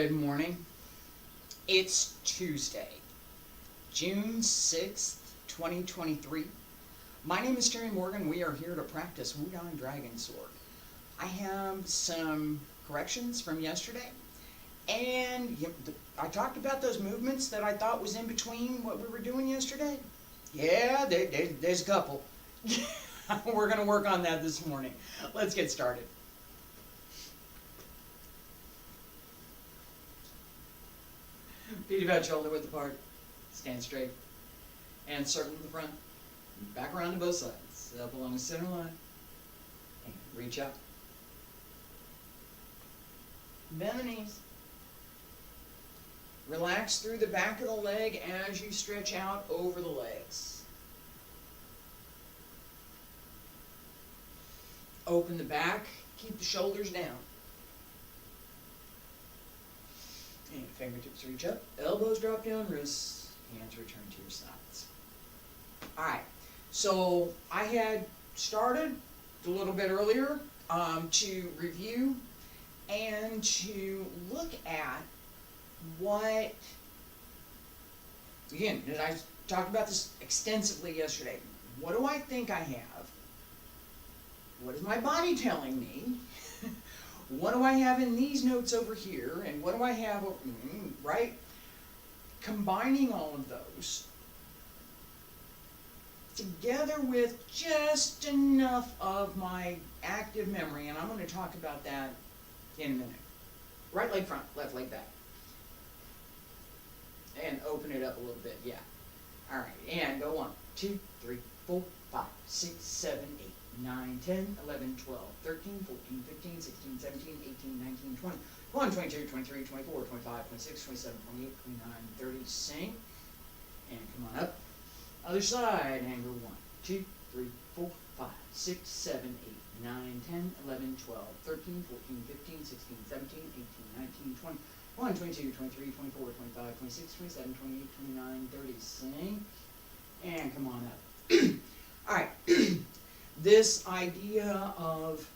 Good morning. It's Tuesday, June 6th, 2023. My name is Terry Morgan. We are here to practice Wudang Dragon Sword. I have some corrections from yesterday, and I talked about those movements that I thought was in between what we were doing yesterday. Yeah, there's a couple. We're going to work on that this morning. Let's get started. Feet about shoulder width apart. Stand straight. And circle to the front. Back around to both sides. Up along the center line. And reach up. Bend the knees. Relax through the back of the leg as you stretch out over the legs. Open the back. Keep the shoulders down. And fingertips reach up, elbows drop down, wrists, hands return to your sides. Alright, so I had started a little bit earlier to review and to look at what, again, I talked about this extensively yesterday. What do I think I have? What is my body telling me? What do I have in these notes over here, and what do I have over, right? Combining all of those together with just enough of my active memory, and I'm going to talk about that in a minute. Right leg front, left leg back. And open it up a little bit, yeah. All right, and go 1, 2, 3, 4, 5, 6, 7, 8. 9, 10, 11, 12, 13, 14, 15, 16, 17, 18, 19, 20, 21, 22, 23, 24, 25, 26, 27, 28, 29, 30, sing. And come on up. Other side, and go 1, 2, 3, 4, 5, 6, 7, 8, 9, 10, 11, 12, 13, 14, 15, 16, 17, 18, 19, 20, 21, 22, 23, 24, 25, 26, 27, 28, 29, 30, sing. And come on up. All right. This idea of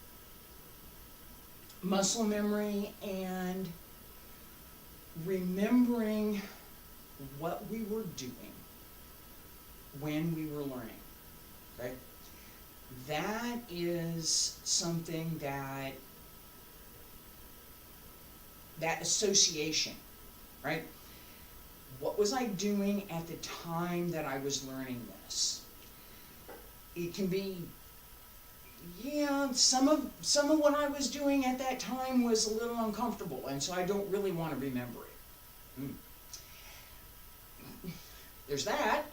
muscle memory and remembering what we were doing when we were learning, right? That is something that association, right? What was I doing at the time that I was learning this? It can be, yeah, some of what I was doing at that time was a little uncomfortable, and so I don't really want to remember it. There's that,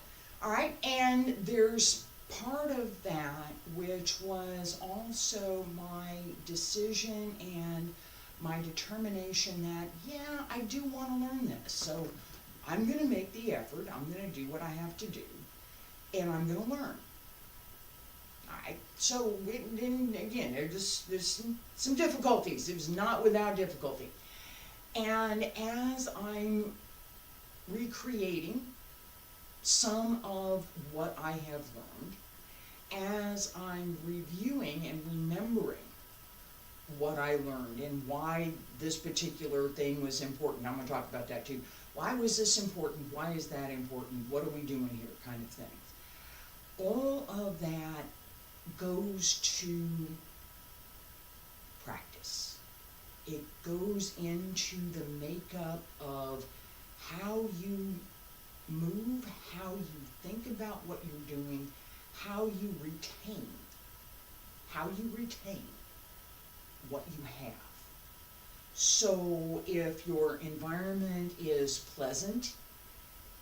all right, and there's part of that which was also my decision and my determination that, yeah, I do want to learn this, so I'm going to make the effort, I'm going to do what I have to do, and I'm going to learn. So, again, there's some difficulties. It was not without difficulty. And as I'm recreating some of what I have learned, as I'm reviewing and remembering what I learned and why this particular thing was important, I'm going to talk about that too. Why was this important? Why is that important? What are we doing here? Kind of thing. All of that goes to practice. It goes into the makeup of how you move, how you think about what you're doing, how you retain what you have. So if your environment is pleasant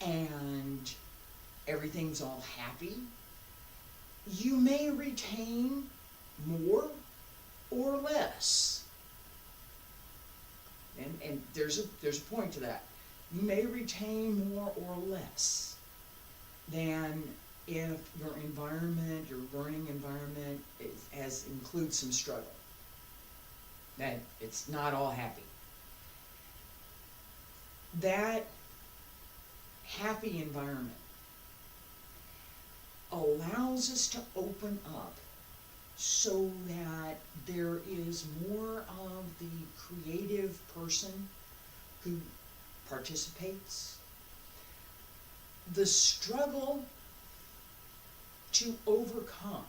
and everything's all happy, you may retain more or less. And there's a point to that. You may retain more or less than if your environment, your learning environment, includes some struggle. That it's not all happy. That happy environment allows us to open up so that there is more of the creative person who participates. The struggle to overcome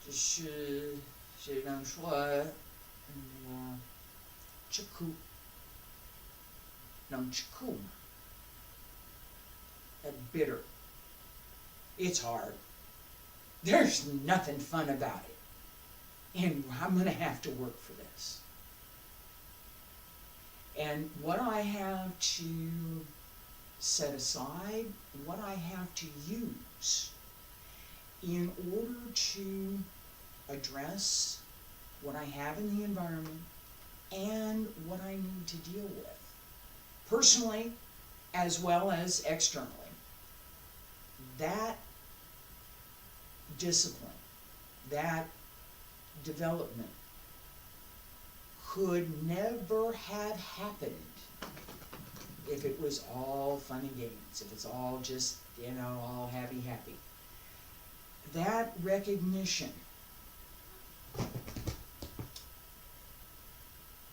就是能说吃苦能吃苦吗 That bitter. It's hard. There's nothing fun about it. And I'm going to have to work for this. And what I have to set aside, what I have to use in order to address what I have in the environment and what I need to deal with, personally as well as externally. That discipline, that development could never have happened if it was all fun and games, if it's all just, all happy. That recognition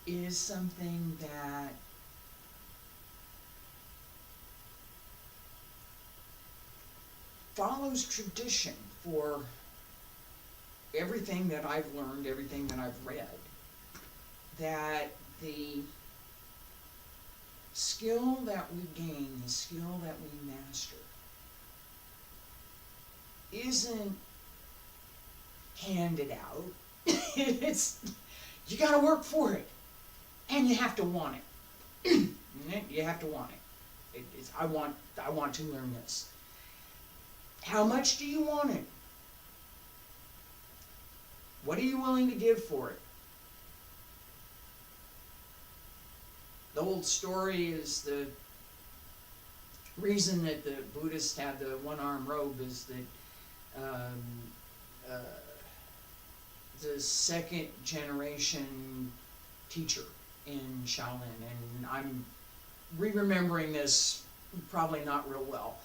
is something that follows tradition for everything that I've learned, everything that I've read, that the skill that we gain, the skill that we master, isn't handed out. It's, you gotta work for it, and you have to want it. You have to want it. I want to learn this. How much do you want it? What are you willing to give for it? The old story is the reason that the Buddhists have the one-arm robe is that the second generation teacher in Shaolin, and I'm re-remembering this probably not real well,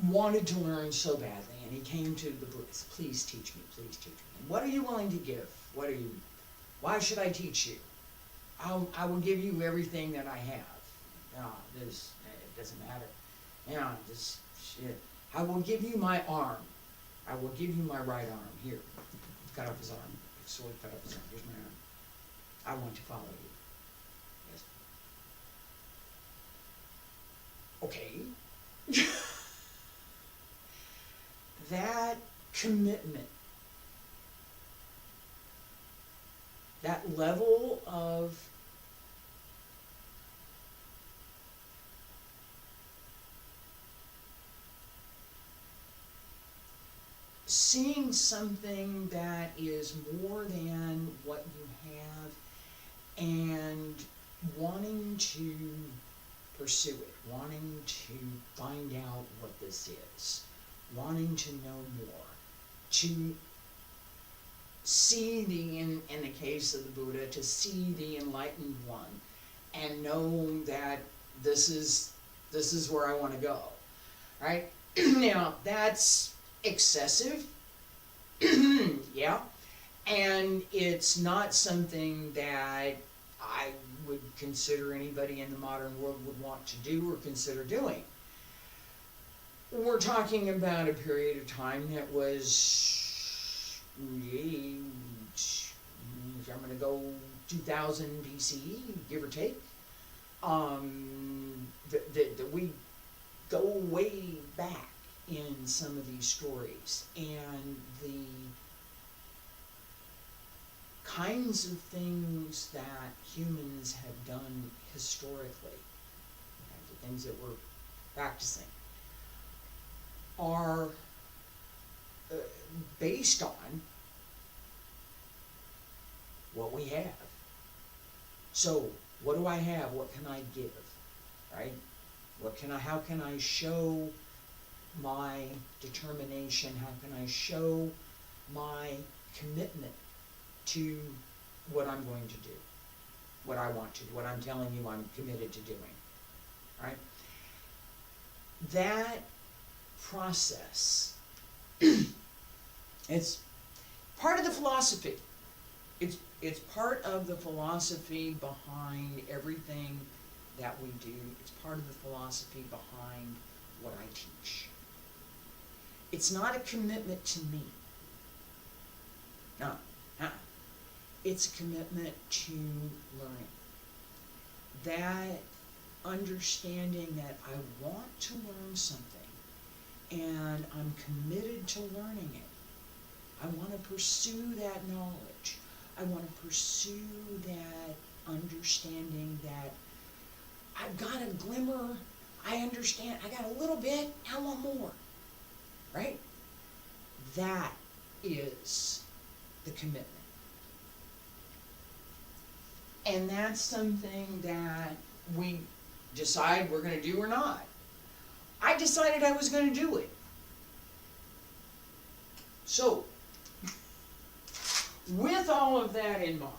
wanted to learn so badly, and he came to the Buddhist, please teach me, please teach me. What are you willing to give? Why should I teach you? I will give you everything that I have. It doesn't matter. This shit. I will give you my arm. I will give you my right arm. Here. Cut off his arm. Sword cut off his arm. Here's my arm. I want to follow you. Yes. Okay. That commitment, that level of seeing something that is more than what you have and wanting to pursue it, wanting to find out what this is, wanting to know more, to see in the case of the Buddha, to see the enlightened one and know that this is where I want to go, right? Now, that's excessive, yeah, and it's not something that I would consider anybody in the modern world would want to do or consider doing. We're talking about a period of time that was, I'm going to go 2000 BCE, give or take. That we go way back in some of these stories, and the kinds of things that humans have done historically, the things that we're practicing, are based on what we have. So, what do I have? What can I give? Right? How can I show my determination? How can I show my commitment to what I'm going to do? What I want to do, what I'm telling you I'm committed to doing. Right? That process, it's part of the philosophy. it's part of the philosophy behind everything that we do. It's part of the philosophy behind what I teach. It's not a commitment to me. No. It's a commitment to learning. That understanding that I want to learn something and I'm committed to learning it. I want to pursue that knowledge. I want to pursue that understanding that I've got a glimmer, I understand, I got a little bit, I want more. Right? That is the commitment. And that's something that we decide we're going to do or not. I decided I was going to do it. So, with all of that in mind,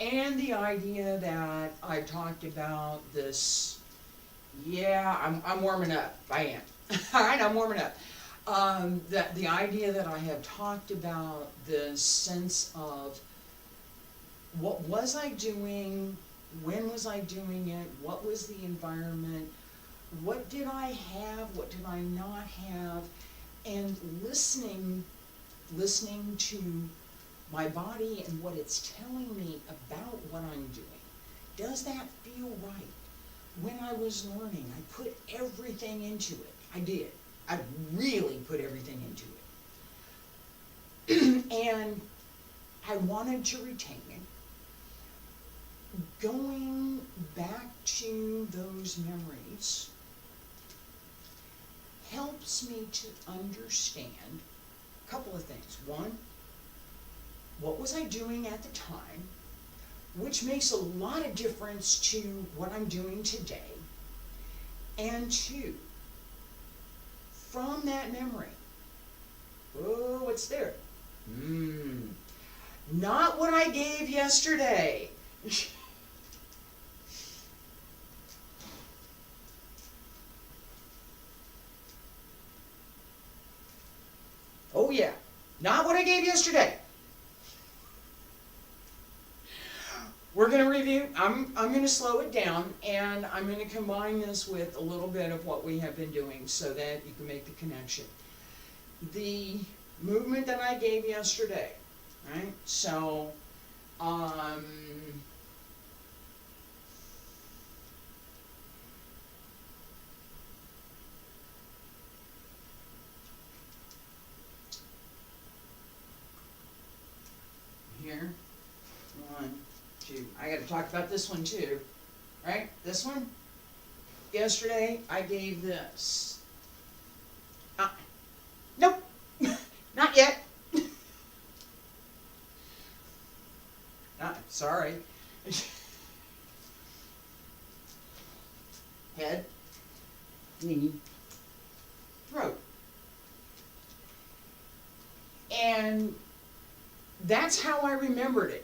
and the idea that I talked about this, yeah, I'm warming up. I am. All right, I'm warming up. That the idea that I have talked about this sense of what was I doing, when was I doing it, what was the environment, what did I have, what did I not have, and listening to my body and what it's telling me about what I'm doing. Does that feel right? When I was learning, I put everything into it. I did. I really put everything into it. And I wanted to retain it. Going back to those memories helps me to understand a couple of things. One, what was I doing at the time, which makes a lot of difference to what I'm doing today. And two, from that memory, oh, what's there? Not what I gave yesterday. Oh yeah, not what I gave yesterday. We're going to review, I'm going to slow it down, and I'm going to combine this with a little bit of what we have been doing so that you can make the connection. The movement that I gave yesterday, right? So, here, 1, 2. I got to talk about this one too, right? This one. Yesterday I gave this. Nope, not yet. Sorry. Head, knee, throat, and that's how I remembered it.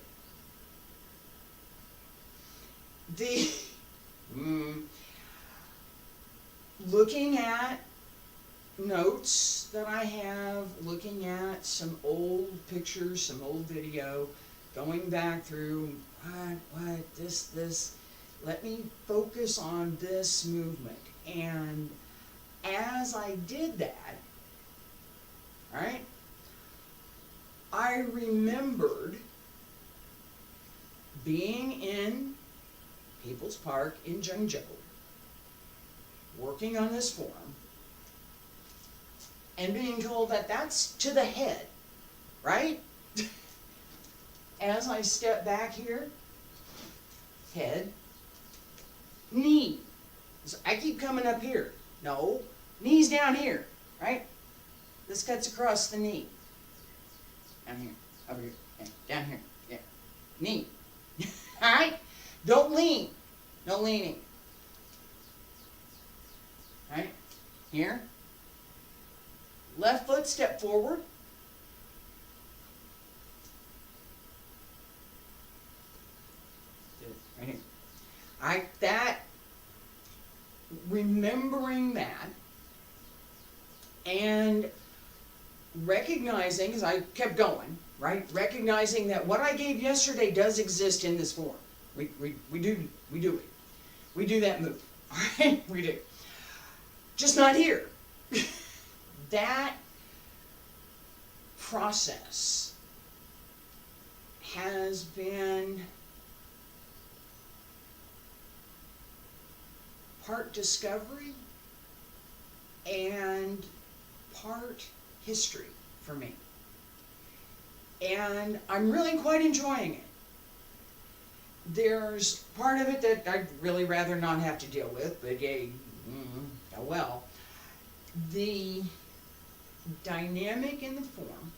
Looking at notes that I have, looking at some old pictures, some old video, going back through, this, let me focus on this movement. And as I did that, right, I remembered being in People's Park in Zhengzhou, working on this form, and being told that that's to the head, right? As I step back here, head, knee. So I keep coming up here. No, knee's down here, right? This cuts across the knee. Down here, over here, yeah, down here, yeah. Knee. All right? Don't lean. No leaning. All right? Here. Left foot, step forward. Right here. Remembering that, and recognizing, because I kept going, right? Recognizing that what I gave yesterday does exist in this form. We do it. We do that move. All right? We do. Just not here. That process has been part discovery and part history for me. And I'm really quite enjoying it. There's part of it that I'd really rather not have to deal with, but yay, oh well. The dynamic in the form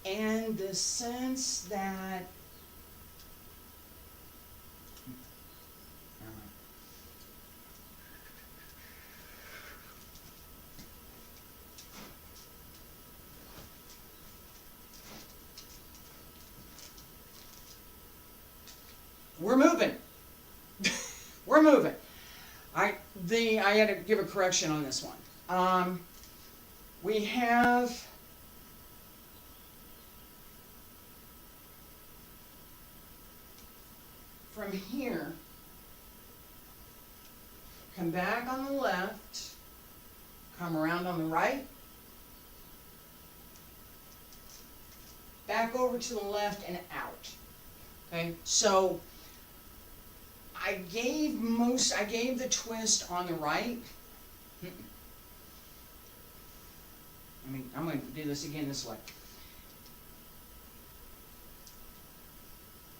and the sense that we're moving. We're moving. I had to give a correction on this one. We have from here, come back on the left, come around on the right, back over to the left and out. Okay, so I gave the twist on the right. I'm going to do this again this way.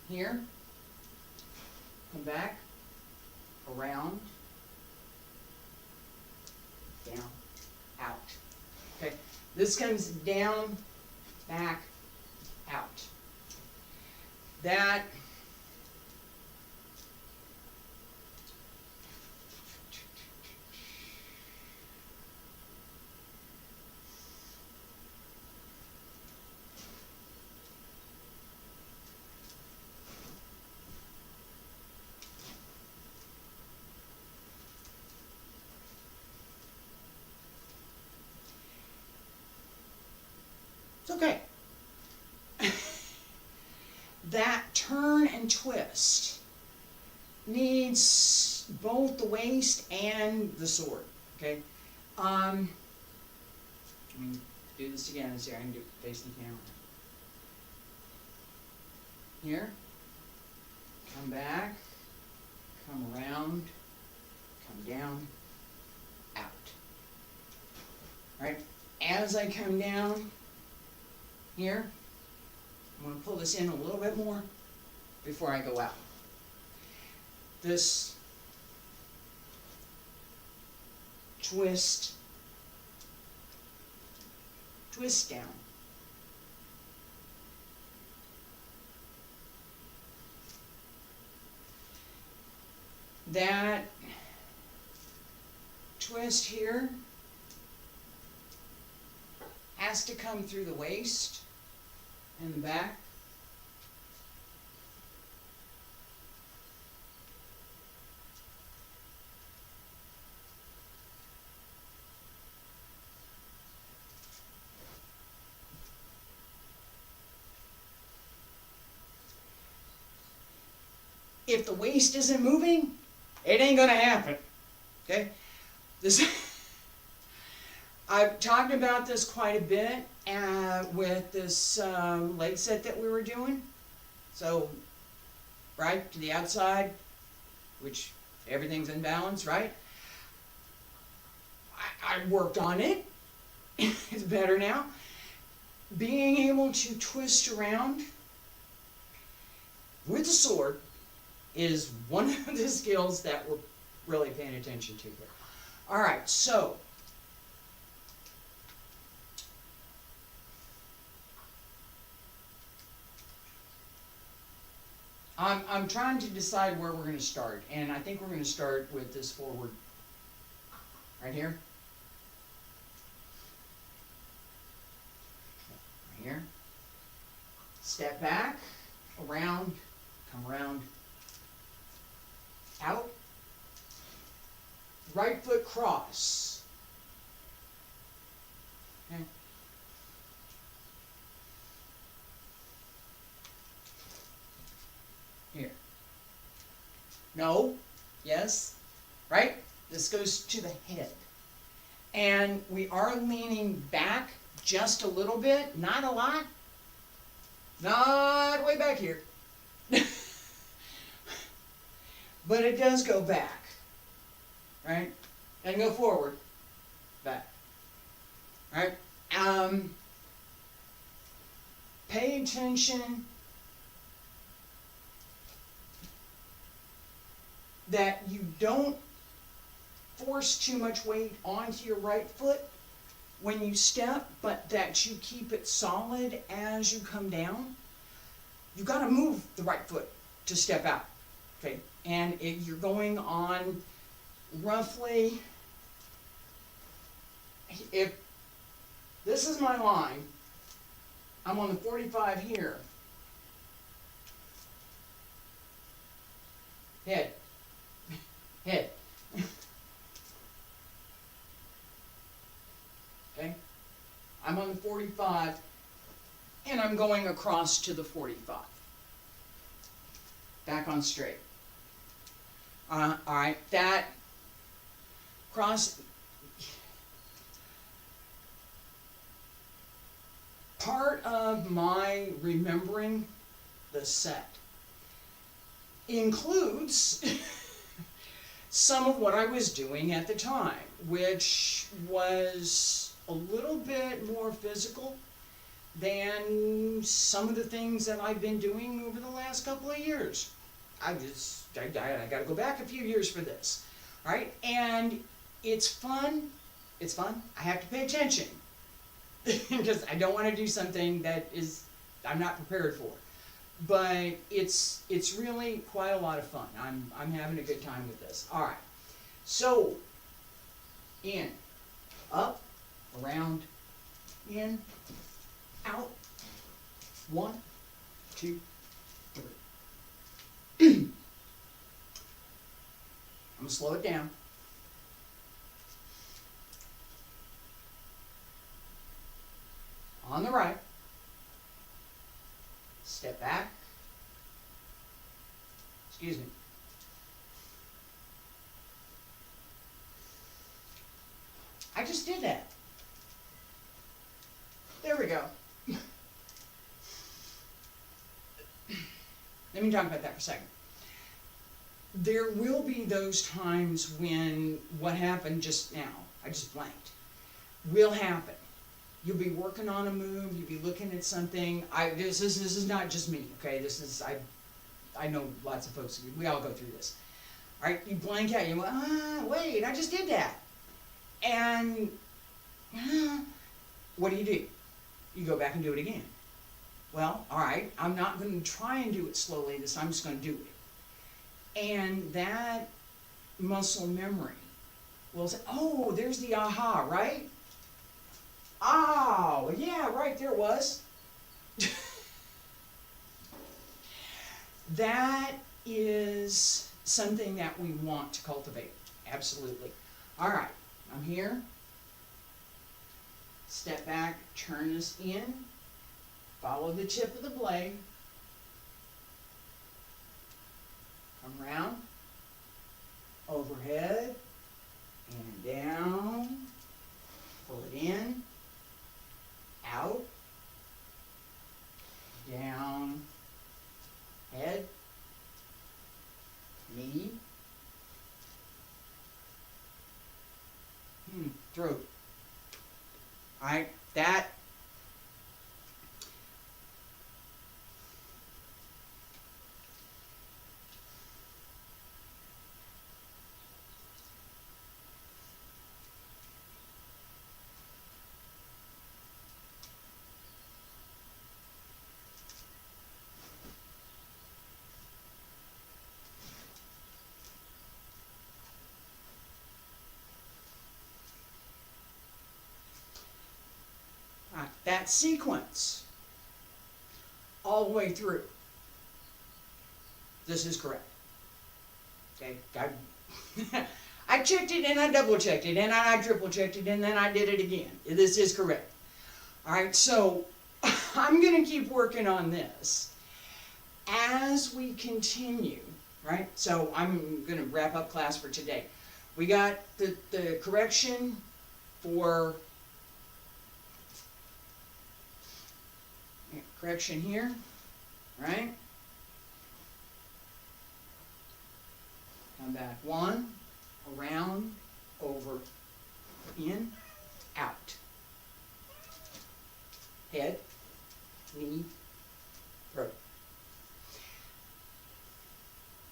Here, come back, around, down, out. Okay, this comes down, back, out. That it's okay. That turn and twist needs both the waist and the sword. Okay. Let me do this again and see if I can do it face the camera. Here. Come back. Come around. Come down. Out. All right. As I come down here, I'm going to pull this in a little bit more before I go out. This twist down. That twist here has to come through the waist and the back. If the waist isn't moving, it ain't gonna happen. Okay? I've talked about this quite a bit with this leg set that we were doing. So, right to the outside, which everything's in balance, right? I worked on it. It's better now. Being able to twist around with the sword is one of the skills that we're really paying attention to here. All right, so I'm trying to decide where we're going to start, and I think we're going to start with this forward right here. Right here. Step back, around, come around, out. Right foot cross. Okay. No. Yes. Right? This goes to the head. And we are leaning back just a little bit, not a lot. Not way back here. But it does go back. Right? And go forward. Back. Right? Pay attention that you don't force too much weight onto your right foot when you step, but that you keep it solid as you come down. You've got to move the right foot to step out. Okay? And you're going on roughly, if this is my line, I'm on the 45 here. Head. Head. Okay? I'm on the 45, and I'm going across to the 45. Back on straight. All right, that cross. Part of my remembering the set includes some of what I was doing at the time, which was a little bit more physical than some of the things that I've been doing over the last couple of years. I got to go back a few years for this, all right? And it's fun. It's fun. I have to pay attention because I don't want to do something that I'm not prepared for. But it's really quite a lot of fun. I'm having a good time with this. All right. So in, up, around, in, out. 1, 2, 3. I'm going to slow it down. On the right. Step back. Excuse me. I just did that. There we go. Let me talk about that for a second. There will be those times when what happened just now, I just blanked, will happen. You'll be working on a move, you'll be looking at something. This is not just me, okay? I know lots of folks, we all go through this. All right, you blank out, you go, wait, I just did that. And what do? You go back and do it again. Well, all right, I'm not going to try and do it slowly this time, I'm just going to do it. And that muscle memory will say, oh, there's the aha, right? Oh, yeah, right, there it was. That is something that we want to cultivate, absolutely. All right, I'm here. Step back, turn this in. Follow the tip of the blade. Come around, overhead, and down. Pull it in, out, down, head, knee, throat. All right, that. That sequence all the way through. This is correct. Okay, I checked it and I double checked it and I triple checked it and then I did it again. This is correct. All right, so I'm going to keep working on this as we continue right? So I'm going to wrap up class for today. We got the correction for correction here, right? Come back, 1, around, over, in, out. Head, knee, throat.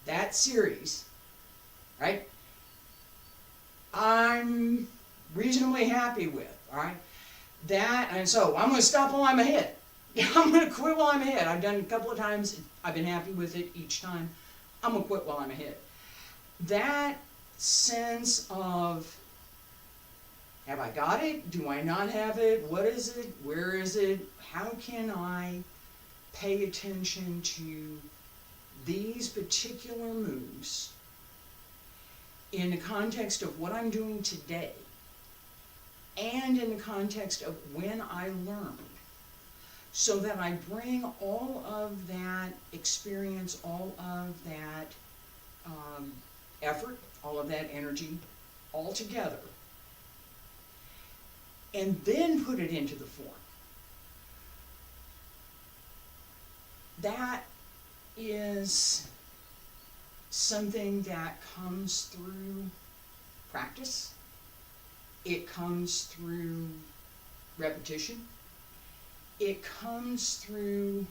That series, right, I'm reasonably happy with, all right? That, and so I'm going to stop while I'm ahead. I'm going to quit while I'm ahead. I've done it a couple of times. I've been happy with it each time. I'm going to quit while I'm ahead. That sense of, have I got it? Do I not have it? What is it? Where is it? How can I pay attention to these particular moves in the context of what I'm doing today and in the context of when I learned, so that I bring all of that experience, all of that effort, all of that energy, all together, and then put it into the form. That is something that comes through practice. It comes through repetition. It comes through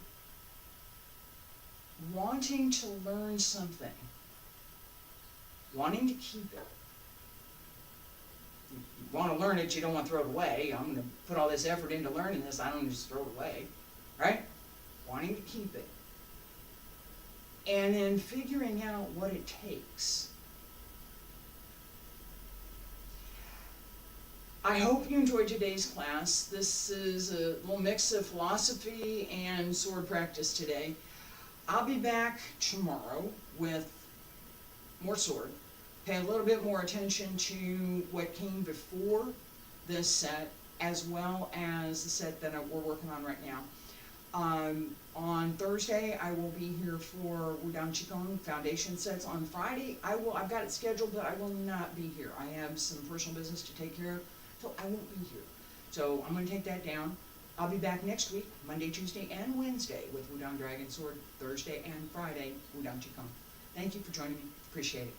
wanting to learn something, wanting to keep it. You want to learn it, you don't want to throw it away. I'm going to put all this effort into learning this, I don't just throw it away, right? Wanting to keep it. And then figuring out what it takes. I hope you enjoyed today's class. This is a little mix of philosophy and sword practice today. I'll be back tomorrow with more sword. Pay a little bit more attention to what came before this set, as well as the set that we're working on right now. On Thursday, I will be here for Wudang Qigong foundation sets. On Friday, I've got it scheduled, but I will not be here. I have some personal business to take care of, so I won't be here. So I'm going to take that down. I'll be back next week, Monday, Tuesday, and Wednesday with Wudang Dragon Sword, Thursday and Friday, Wudang Qigong. Thank you for joining me. Appreciate it.